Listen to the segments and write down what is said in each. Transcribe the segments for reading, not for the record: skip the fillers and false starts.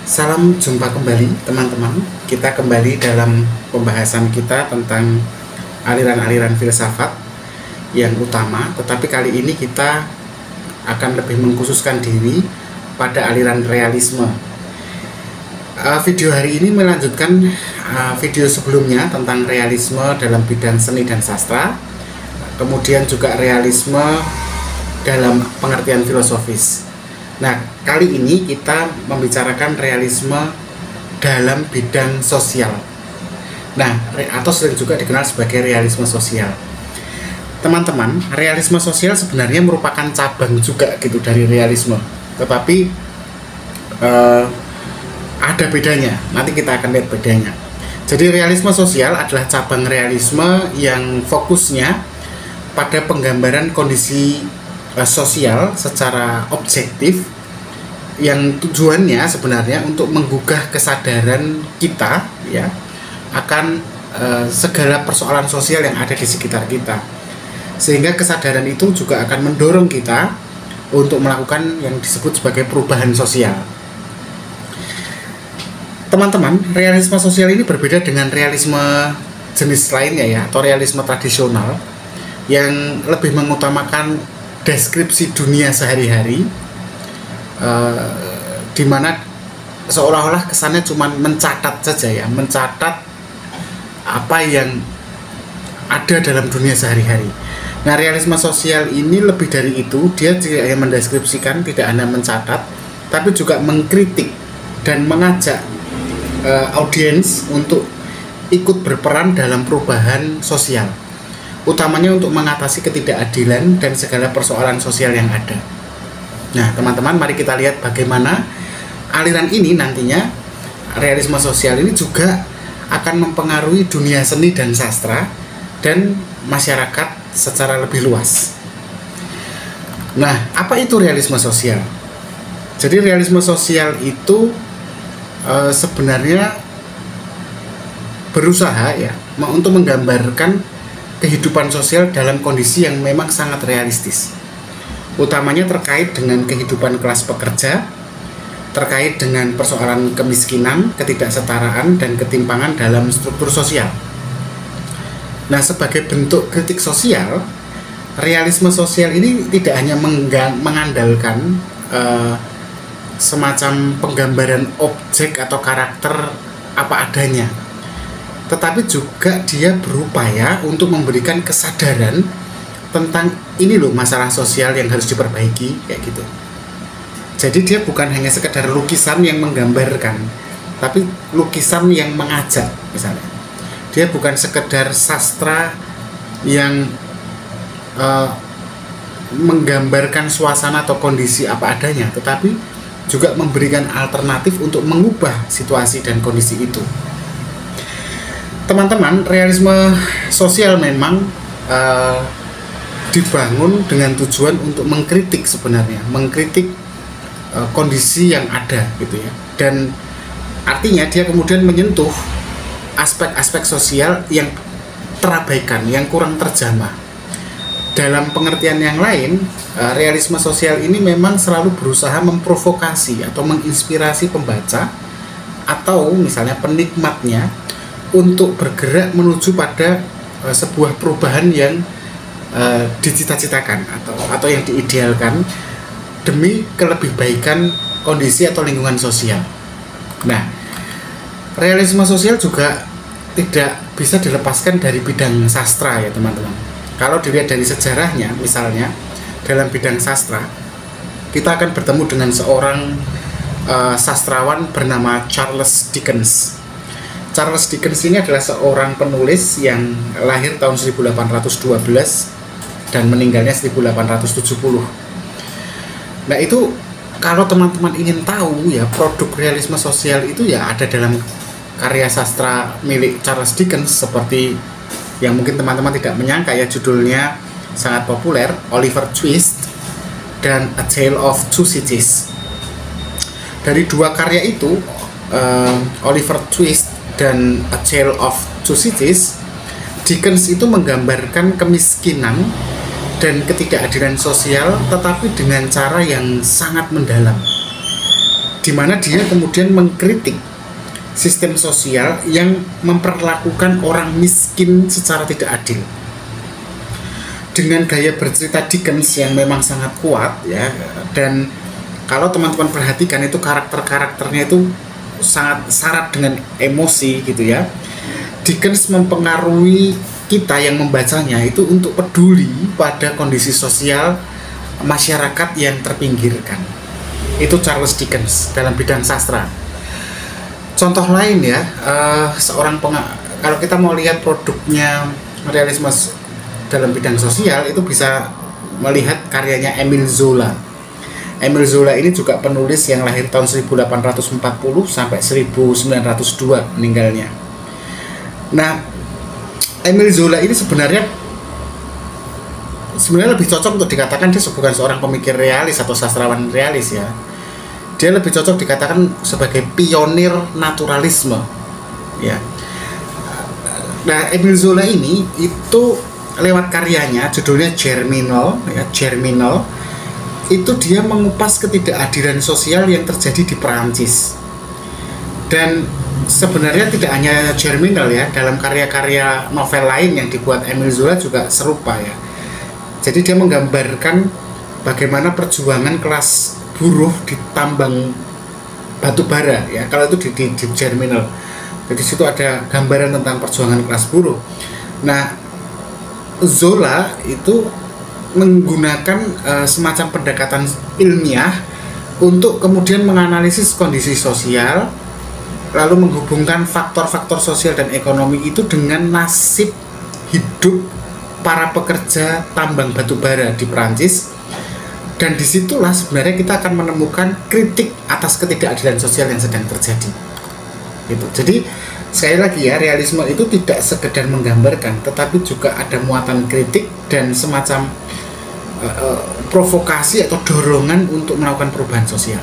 Salam jumpa kembali teman-teman. Kita kembali dalam pembahasan kita tentang aliran-aliran filsafat yang utama. Tetapi kali ini kita akan lebih mengkhususkan diri pada aliran realisme. Video hari ini melanjutkan video sebelumnya tentang realisme dalam bidang seni dan sastra. Kemudian juga realisme dalam pengertian filosofis. Nah, kali ini kita membicarakan realisme dalam bidang sosial. Nah, atau sering juga dikenal sebagai realisme sosial. Teman-teman, realisme sosial sebenarnya merupakan cabang juga gitu dari realisme. Tetapi ada bedanya. Nanti kita akan lihat bedanya. Jadi realisme sosial adalah cabang realisme yang fokusnya pada penggambaran kondisi sosial secara objektif yang tujuannya sebenarnya untuk menggugah kesadaran kita ya akan segala persoalan sosial yang ada di sekitar kita, sehingga kesadaran itu juga akan mendorong kita untuk melakukan yang disebut sebagai perubahan sosial. Teman-teman, realisme sosial ini berbeda dengan realisme jenis lainnya ya, atau realisme tradisional yang lebih mengutamakan deskripsi dunia sehari-hari, di mana seolah-olah kesannya cuma mencatat saja ya, mencatat apa yang ada dalam dunia sehari-hari. Nah, realisme sosial ini lebih dari itu, dia tidak hanya mendeskripsikan, tidak hanya mencatat, tapi juga mengkritik dan mengajak audiens untuk ikut berperan dalam perubahan sosial, utamanya untuk mengatasi ketidakadilan dan segala persoalan sosial yang ada. Nah, teman-teman, mari kita lihat bagaimana aliran ini nantinya, realisme sosial ini juga akan mempengaruhi dunia seni dan sastra dan masyarakat secara lebih luas. Nah, apa itu realisme sosial? Jadi realisme sosial itu sebenarnya berusaha ya untuk menggambarkan kehidupan sosial dalam kondisi yang memang sangat realistis, utamanya terkait dengan kehidupan kelas pekerja, terkait dengan persoalan kemiskinan, ketidaksetaraan, dan ketimpangan dalam struktur sosial. Nah, sebagai bentuk kritik sosial, realisme sosial ini tidak hanya mengandalkan semacam penggambaran objek atau karakter apa adanya, tetapi juga dia berupaya untuk memberikan kesadaran tentang ini loh masalah sosial yang harus diperbaiki kayak gitu. Jadi dia bukan hanya sekedar lukisan yang menggambarkan, tapi lukisan yang mengajak misalnya. Dia bukan sekedar sastra yang menggambarkan suasana atau kondisi apa adanya, tetapi juga memberikan alternatif untuk mengubah situasi dan kondisi itu. Teman-teman, realisme sosial memang dibangun dengan tujuan untuk mengkritik sebenarnya, mengkritik kondisi yang ada gitu ya. Dan artinya dia kemudian menyentuh aspek-aspek sosial yang terabaikan, yang kurang terjamah. Dalam pengertian yang lain, realisme sosial ini memang selalu berusaha memprovokasi atau menginspirasi pembaca atau misalnya penikmatnya untuk bergerak menuju pada sebuah perubahan yang dicita-citakan atau yang diidealkan demi kelebihbaikan kondisi atau lingkungan sosial. Nah, realisme sosial juga tidak bisa dilepaskan dari bidang sastra ya teman-teman. Kalau dilihat dari sejarahnya, misalnya dalam bidang sastra, kita akan bertemu dengan seorang sastrawan bernama Charles Dickens. Charles Dickens ini adalah seorang penulis yang lahir tahun 1812 dan meninggalnya 1870. Nah, itu kalau teman-teman ingin tahu ya produk realisme sosial itu ya ada dalam karya sastra milik Charles Dickens, seperti yang mungkin teman-teman tidak menyangka ya, judulnya sangat populer, Oliver Twist dan A Tale of Two Cities. Dari dua karya itu, Oliver Twist dan A Tale of Two Cities, Dickens itu menggambarkan kemiskinan dan ketidakadilan sosial, tetapi dengan cara yang sangat mendalam. di mana dia kemudian mengkritik sistem sosial yang memperlakukan orang miskin secara tidak adil. Dengan gaya bercerita Dickens yang memang sangat kuat ya, dan kalau teman-teman perhatikan itu karakter-karakternya itu sangat syarat dengan emosi gitu ya. Dickens mempengaruhi kita yang membacanya itu untuk peduli pada kondisi sosial masyarakat yang terpinggirkan. Itu Charles Dickens dalam bidang sastra. Contoh lain ya, kalau kita mau lihat produknya realisme dalam bidang sosial, itu bisa melihat karyanya Émile Zola. Émile Zola ini juga penulis yang lahir tahun 1840 sampai 1902 meninggalnya. Nah, Émile Zola ini sebenarnya lebih cocok untuk dikatakan dia bukan seorang pemikir realis atau sastrawan realis ya. Dia lebih cocok dikatakan sebagai pionir naturalisme ya. Nah, Émile Zola ini itu lewat karyanya judulnya Germinal ya, Germinal, itu dia mengupas ketidakadilan sosial yang terjadi di Perancis. Dan sebenarnya tidak hanya Germinal ya, dalam karya-karya novel lain yang dibuat Émile Zola juga serupa ya. Jadi dia menggambarkan bagaimana perjuangan kelas buruh di tambang batu bara ya, kalau itu di Germinal. Jadi situ ada gambaran tentang perjuangan kelas buruh. Nah, Zola itu menggunakan semacam pendekatan ilmiah untuk kemudian menganalisis kondisi sosial, lalu menghubungkan faktor-faktor sosial dan ekonomi itu dengan nasib hidup para pekerja tambang batu bara di Prancis. Dan disitulah sebenarnya kita akan menemukan kritik atas ketidakadilan sosial yang sedang terjadi gitu. Jadi sekali lagi ya, realisme itu tidak sekedar menggambarkan, tetapi juga ada muatan kritik dan semacam provokasi atau dorongan untuk melakukan perubahan sosial.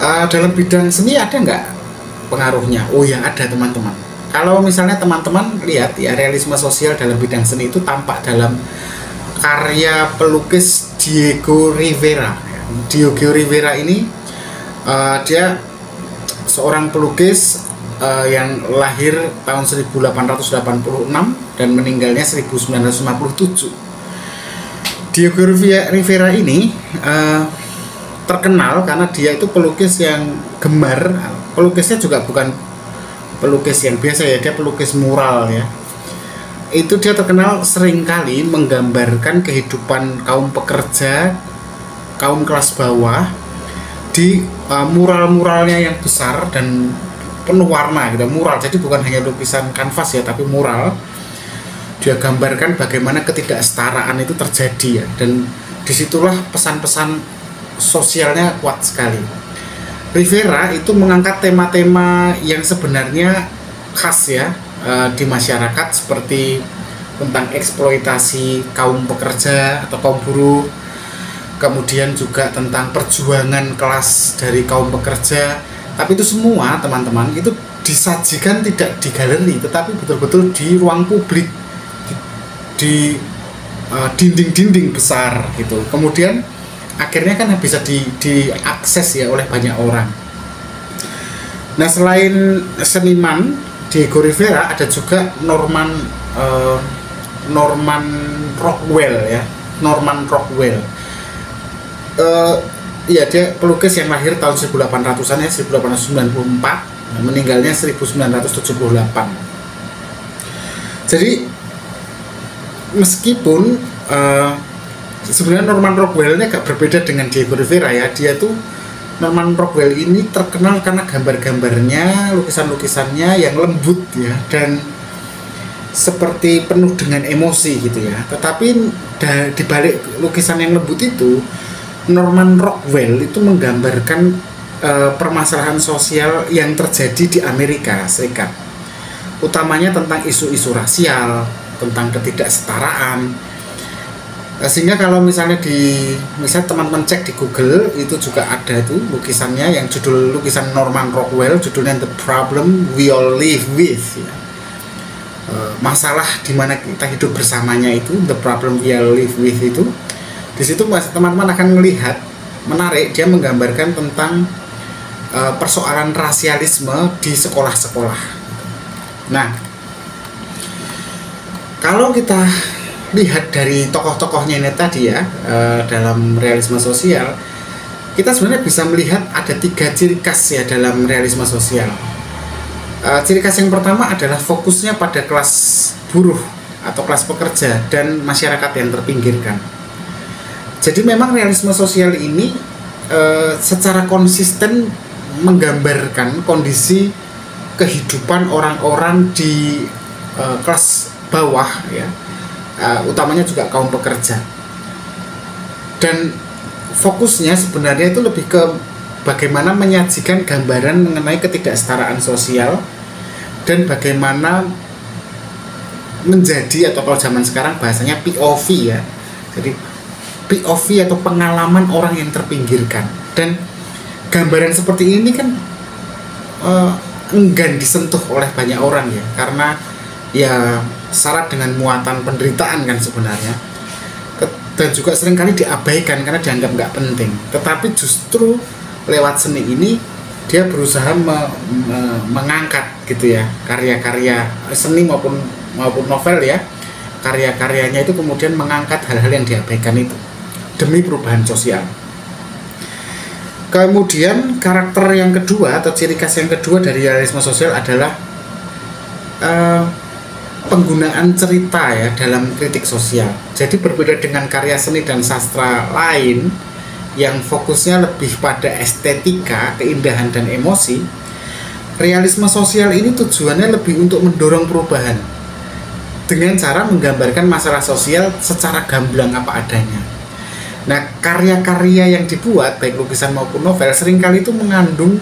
Dalam bidang seni ada nggak pengaruhnya? Oh ya, ada teman-teman. Kalau misalnya teman-teman lihat ya, realisme sosial dalam bidang seni itu tampak dalam karya pelukis Diego Rivera. Diego Rivera ini dia seorang pelukis yang lahir tahun 1886 dan meninggalnya 1957. Diego Rivera ini terkenal karena dia itu pelukis yang gemar. Pelukisnya juga bukan pelukis yang biasa ya, dia pelukis mural ya. Itu dia terkenal seringkali menggambarkan kehidupan kaum pekerja, kaum kelas bawah di mural-muralnya yang besar dan penuh warna gitu, mural. Jadi bukan hanya lukisan kanvas ya, tapi mural. Dia gambarkan bagaimana ketidaksetaraan itu terjadi ya, dan disitulah pesan-pesan sosialnya kuat sekali. Rivera itu mengangkat tema-tema yang sebenarnya khas ya di masyarakat, seperti tentang eksploitasi kaum pekerja atau kaum buruh, kemudian juga tentang perjuangan kelas dari kaum pekerja. Tapi itu semua teman-teman itu disajikan tidak di galeri, tetapi betul-betul di ruang publik, di dinding-dinding besar gitu. Kemudian akhirnya kan bisa diakses ya oleh banyak orang. Nah, selain seniman Diego Rivera, ada juga Norman Rockwell ya. Norman Rockwell ya, dia pelukis yang lahir tahun 1800-an ya, 1894, meninggalnya 1978. Jadi meskipun sebenarnya Norman Rockwell ini agak berbeda dengan Diego Rivera ya. Dia tuh, Norman Rockwell ini terkenal karena gambar-gambarnya, lukisan-lukisannya yang lembut ya, dan seperti penuh dengan emosi gitu ya. Tetapi di balik lukisan yang lembut itu, Norman Rockwell itu menggambarkan permasalahan sosial yang terjadi di Amerika Serikat, utamanya tentang isu-isu rasial, tentang ketidaksetaraan. Sehingga kalau misalnya teman-teman cek di Google, itu juga ada itu lukisannya, yang judul lukisan Norman Rockwell, judulnya The Problem We All Live With ya. Masalah di mana kita hidup bersamanya itu, The Problem We All Live With itu. Di situ teman-teman akan melihat menarik, dia menggambarkan tentang persoalan rasialisme di sekolah-sekolah. Nah, kalau kita lihat dari tokoh-tokohnya ini tadi ya, dalam realisme sosial, kita sebenarnya bisa melihat ada 3 ciri khas ya dalam realisme sosial. Ciri khas yang pertama adalah fokusnya pada kelas buruh atau kelas pekerja dan masyarakat yang terpinggirkan. Jadi memang realisme sosial ini secara konsisten menggambarkan kondisi kehidupan orang-orang di kelas bawah ya, utamanya juga kaum pekerja. Dan fokusnya sebenarnya itu lebih ke bagaimana menyajikan gambaran mengenai ketidaksetaraan sosial dan bagaimana menjadi, atau kalau zaman sekarang bahasanya POV ya, jadi POV atau pengalaman orang yang terpinggirkan. Dan gambaran seperti ini kan enggan disentuh oleh banyak orang ya, karena ya syarat dengan muatan penderitaan kan sebenarnya, dan juga seringkali diabaikan karena dianggap nggak penting. Tetapi justru lewat seni ini dia berusaha mengangkat gitu ya, karya-karya seni maupun novel ya, karya-karyanya itu kemudian mengangkat hal-hal yang diabaikan itu demi perubahan sosial. Kemudian karakter yang kedua atau ciri khas yang kedua dari realisme sosial adalah penggunaan cerita ya dalam kritik sosial. Jadi berbeda dengan karya seni dan sastra lain yang fokusnya lebih pada estetika, keindahan dan emosi, realisme sosial ini tujuannya lebih untuk mendorong perubahan dengan cara menggambarkan masalah sosial secara gamblang apa adanya. Nah, karya-karya yang dibuat baik lukisan maupun novel seringkali itu mengandung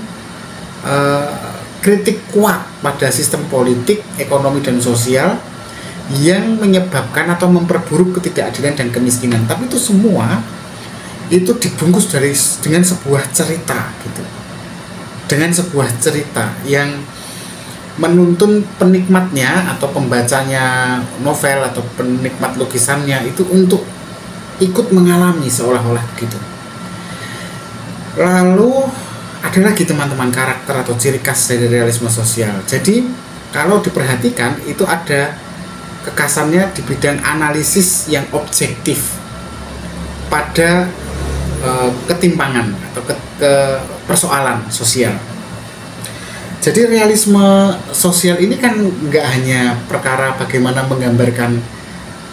kritik kuat pada sistem politik, ekonomi dan sosial yang menyebabkan atau memperburuk ketidakadilan dan kemiskinan. Tapi itu semua itu dibungkus dengan sebuah cerita gitu. Dengan sebuah cerita yang menuntun penikmatnya atau pembacanya novel atau penikmat lukisannya itu untuk ikut mengalami seolah-olah begitu. Lalu ada lagi teman-teman karakter atau ciri khas dari realisme sosial. Jadi kalau diperhatikan itu ada kekhasannya di bidang analisis yang objektif pada ketimpangan atau ke persoalan sosial. Jadi realisme sosial ini kan nggak hanya perkara bagaimana menggambarkan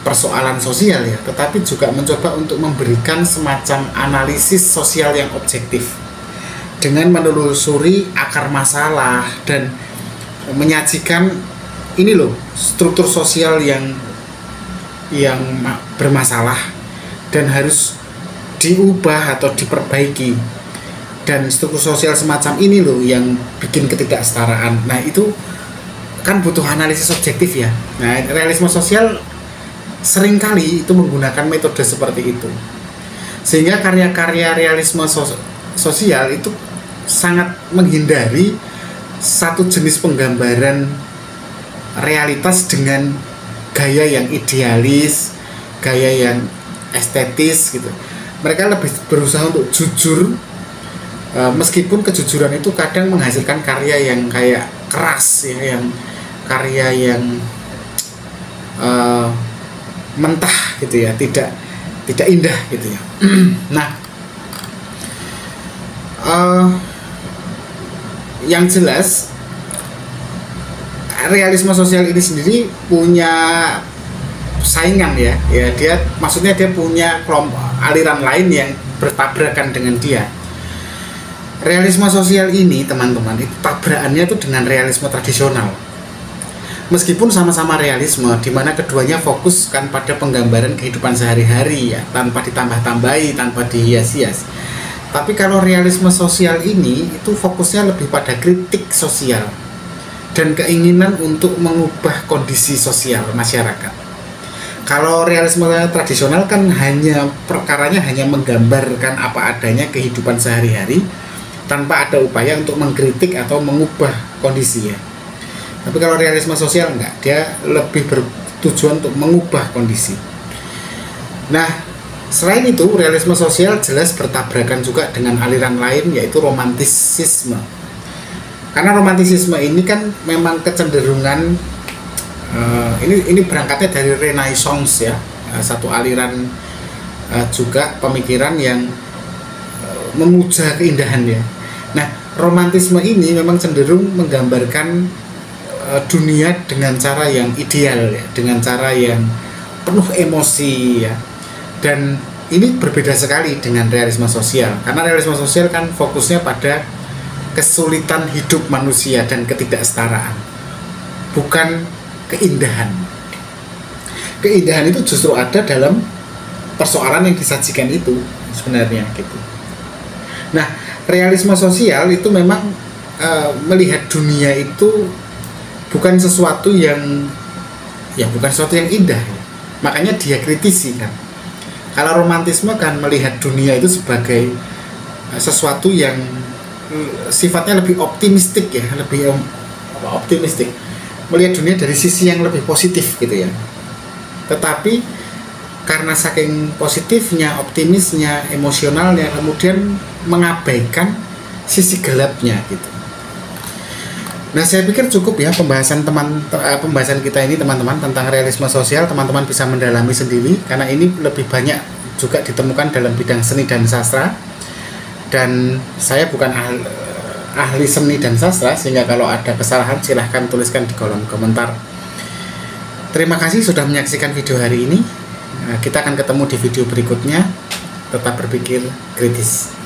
persoalan sosial ya, tetapi juga mencoba untuk memberikan semacam analisis sosial yang objektif dengan menelusuri akar masalah dan menyajikan ini loh struktur sosial yang bermasalah dan harus diubah atau diperbaiki, dan struktur sosial semacam ini loh yang bikin ketidaksetaraan. Nah itu kan butuh analisis objektif ya. Nah realisme sosial seringkali itu menggunakan metode seperti itu, sehingga karya-karya realisme sosial itu sangat menghindari satu jenis penggambaran realitas dengan gaya yang idealis, gaya yang estetis gitu. Mereka lebih berusaha untuk jujur, meskipun kejujuran itu kadang menghasilkan karya yang kayak keras ya, yang karya yang mentah gitu ya, tidak indah gitu ya. Nah, yang jelas realisme sosial ini sendiri punya saingan ya, dia maksudnya dia punya kelompok aliran lain yang bertabrakan dengan dia. Realisme sosial ini teman-teman itu tabrakannya itu dengan realisme tradisional. Meskipun sama-sama realisme, di mana keduanya fokus kan pada penggambaran kehidupan sehari-hari ya, tanpa ditambah-tambahi, tanpa dihias-hias. Tapi kalau realisme sosial ini itu fokusnya lebih pada kritik sosial dan keinginan untuk mengubah kondisi sosial masyarakat. Kalau realisme tradisional kan perkaranya hanya menggambarkan apa adanya kehidupan sehari-hari tanpa ada upaya untuk mengkritik atau mengubah kondisi ya. Tapi kalau realisme sosial enggak, dia lebih bertujuan untuk mengubah kondisi. Nah, Selain itu, realisme sosial jelas bertabrakan juga dengan aliran lain, yaitu romantisisme. Karena romantisisme ini kan memang kecenderungan ini berangkatnya dari Renaissance ya, satu aliran juga pemikiran yang memuja keindahan ya. Nah, romantisme ini memang cenderung menggambarkan dunia dengan cara yang ideal ya, dengan cara yang penuh emosi ya. Dan ini berbeda sekali dengan realisme sosial, karena realisme sosial kan fokusnya pada kesulitan hidup manusia dan ketidaksetaraan, bukan keindahan. Keindahan itu justru ada dalam persoalan yang disajikan itu sebenarnya gitu. Nah, realisme sosial itu memang melihat dunia itu bukan sesuatu yang indah, makanya dia kritisi kan. Kalau romantisme kan melihat dunia itu sebagai sesuatu yang sifatnya lebih optimistik ya, lebih optimistik, melihat dunia dari sisi yang lebih positif gitu ya. Tetapi karena saking positifnya, optimisnya, emosionalnya, kemudian mengabaikan sisi gelapnya gitu. Nah, saya pikir cukup ya pembahasan kita ini teman-teman tentang realisme sosial. Teman-teman bisa mendalami sendiri karena ini lebih banyak juga ditemukan dalam bidang seni dan sastra. Dan saya bukan ahli seni dan sastra, sehingga kalau ada kesalahan silahkan tuliskan di kolom komentar. Terima kasih sudah menyaksikan video hari ini. Kita akan ketemu di video berikutnya. Tetap berpikir kritis.